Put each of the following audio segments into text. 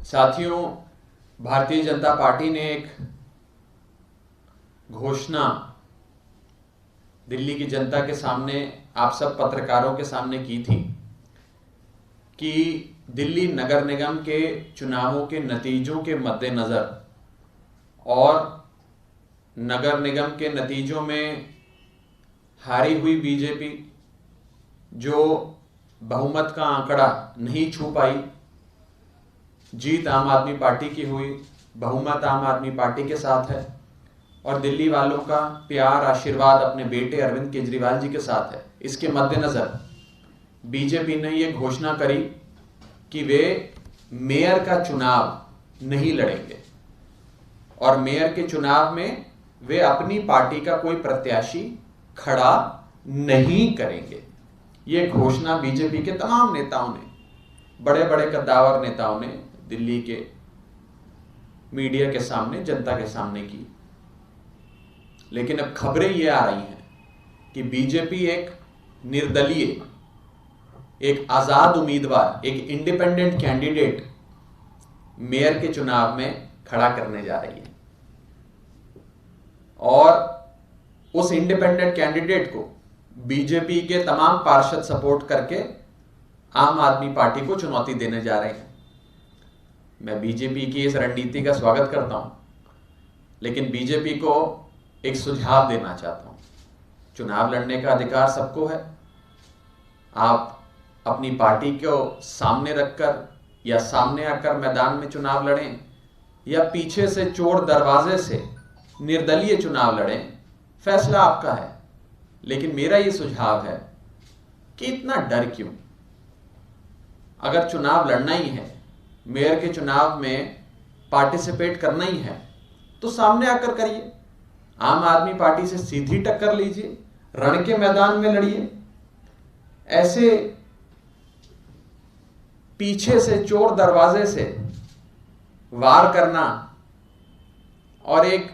साथियों, भारतीय जनता पार्टी ने एक घोषणा दिल्ली की जनता के सामने, आप सब पत्रकारों के सामने की थी कि दिल्ली नगर निगम के चुनावों के नतीजों के मद्देनज़र और नगर निगम के नतीजों में हारी हुई बीजेपी जो बहुमत का आंकड़ा नहीं छू पाई, जीत आम आदमी पार्टी की हुई, बहुमत आम आदमी पार्टी के साथ है और दिल्ली वालों का प्यार आशीर्वाद अपने बेटे अरविंद केजरीवाल जी के साथ है। इसके मद्देनज़र बीजेपी ने ये घोषणा करी कि वे मेयर का चुनाव नहीं लड़ेंगे और मेयर के चुनाव में वे अपनी पार्टी का कोई प्रत्याशी खड़ा नहीं करेंगे। ये घोषणा बीजेपी के तमाम नेताओं ने, बड़े बड़े कद्दावर नेताओं ने दिल्ली के मीडिया के सामने, जनता के सामने की। लेकिन अब खबरें ये आ रही हैं कि बीजेपी एक निर्दलीय, एक आजाद उम्मीदवार, एक इंडिपेंडेंट कैंडिडेट मेयर के चुनाव में खड़ा करने जा रही है और उस इंडिपेंडेंट कैंडिडेट को बीजेपी के तमाम पार्षद सपोर्ट करके आम आदमी पार्टी को चुनौती देने जा रहे हैं। मैं बीजेपी की इस रणनीति का स्वागत करता हूं, लेकिन बीजेपी को एक सुझाव देना चाहता हूं। चुनाव लड़ने का अधिकार सबको है। आप अपनी पार्टी को सामने रखकर या सामने आकर मैदान में चुनाव लड़ें या पीछे से चोर दरवाजे से निर्दलीय चुनाव लड़ें, फैसला आपका है। लेकिन मेरा ये सुझाव है कि इतना डर क्यों? अगर चुनाव लड़ना ही है, मेयर के चुनाव में पार्टिसिपेट करना ही है, तो सामने आकर करिए। आम आदमी पार्टी से सीधी टक्कर लीजिए, रण के मैदान में लड़िए। ऐसे पीछे से चोर दरवाजे से वार करना और एक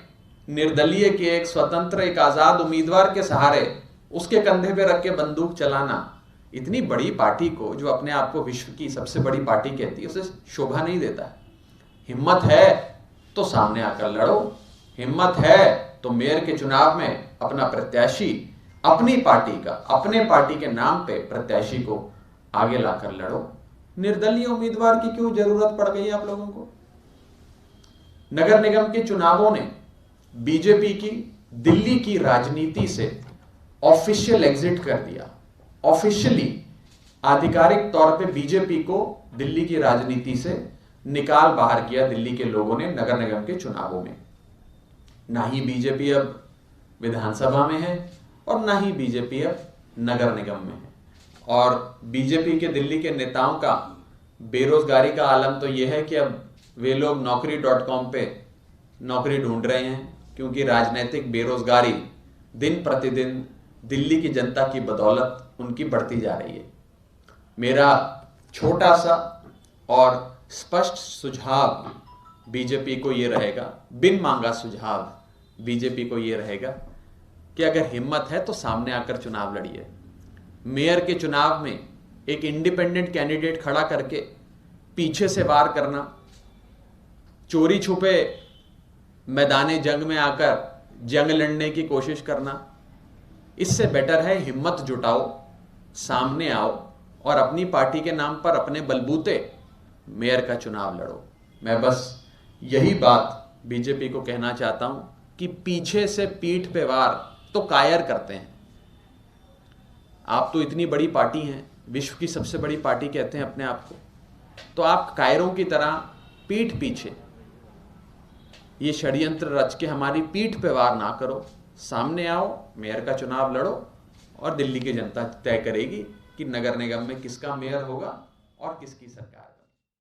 निर्दलीय के, एक स्वतंत्र, एक आजाद उम्मीदवार के सहारे उसके कंधे पे रख के बंदूक चलाना, इतनी बड़ी पार्टी को, जो अपने आप को विश्व की सबसे बड़ी पार्टी कहती है, उसे शोभा नहीं देता है। हिम्मत है तो सामने आकर लड़ो, हिम्मत है तो मेयर के चुनाव में अपना प्रत्याशी, अपनी पार्टी का, अपने पार्टी के नाम पे प्रत्याशी को आगे लाकर लड़ो। निर्दलीय उम्मीदवार की क्यों जरूरत पड़ गई आप लोगों को? नगर निगम के चुनावों ने बीजेपी की दिल्ली की राजनीति से ऑफिशियल एग्जिट कर दिया। ऑफिशियली, आधिकारिक तौर पे बीजेपी को दिल्ली की राजनीति से निकाल बाहर किया दिल्ली के लोगों ने नगर निगम के चुनावों में। ना ही बीजेपी अब विधानसभा में है और ना ही बीजेपी अब नगर निगम में है। और बीजेपी के दिल्ली के नेताओं का बेरोजगारी का आलम तो यह है कि अब वे लोग naukri.com पे नौकरी ढूंढ रहे हैं, क्योंकि राजनीतिक बेरोजगारी दिन प्रतिदिन दिल्ली की जनता की बदौलत उनकी बढ़ती जा रही है। मेरा छोटा सा और स्पष्ट सुझाव बीजेपी को ये रहेगा, बिन मांगा सुझाव बीजेपी को ये रहेगा कि अगर हिम्मत है तो सामने आकर चुनाव लड़िए। मेयर के चुनाव में एक इंडिपेंडेंट कैंडिडेट खड़ा करके पीछे से वार करना, चोरी छुपे मैदाने जंग में आकर जंग लड़ने की कोशिश करना, इससे बेटर है हिम्मत जुटाओ, सामने आओ और अपनी पार्टी के नाम पर अपने बलबूते मेयर का चुनाव लड़ो। मैं बस यही बात बीजेपी को कहना चाहता हूं कि पीछे से पीठ पे वार तो कायर करते हैं। आप तो इतनी बड़ी पार्टी हैं, विश्व की सबसे बड़ी पार्टी कहते हैं अपने आप को, तो आप कायरों की तरह पीठ पीछे ये षड्यंत्र रच के हमारी पीठ पे वार ना करो। सामने आओ, मेयर का चुनाव लड़ो और दिल्ली की जनता तय करेगी कि नगर निगम में किसका मेयर होगा और किसकी सरकार।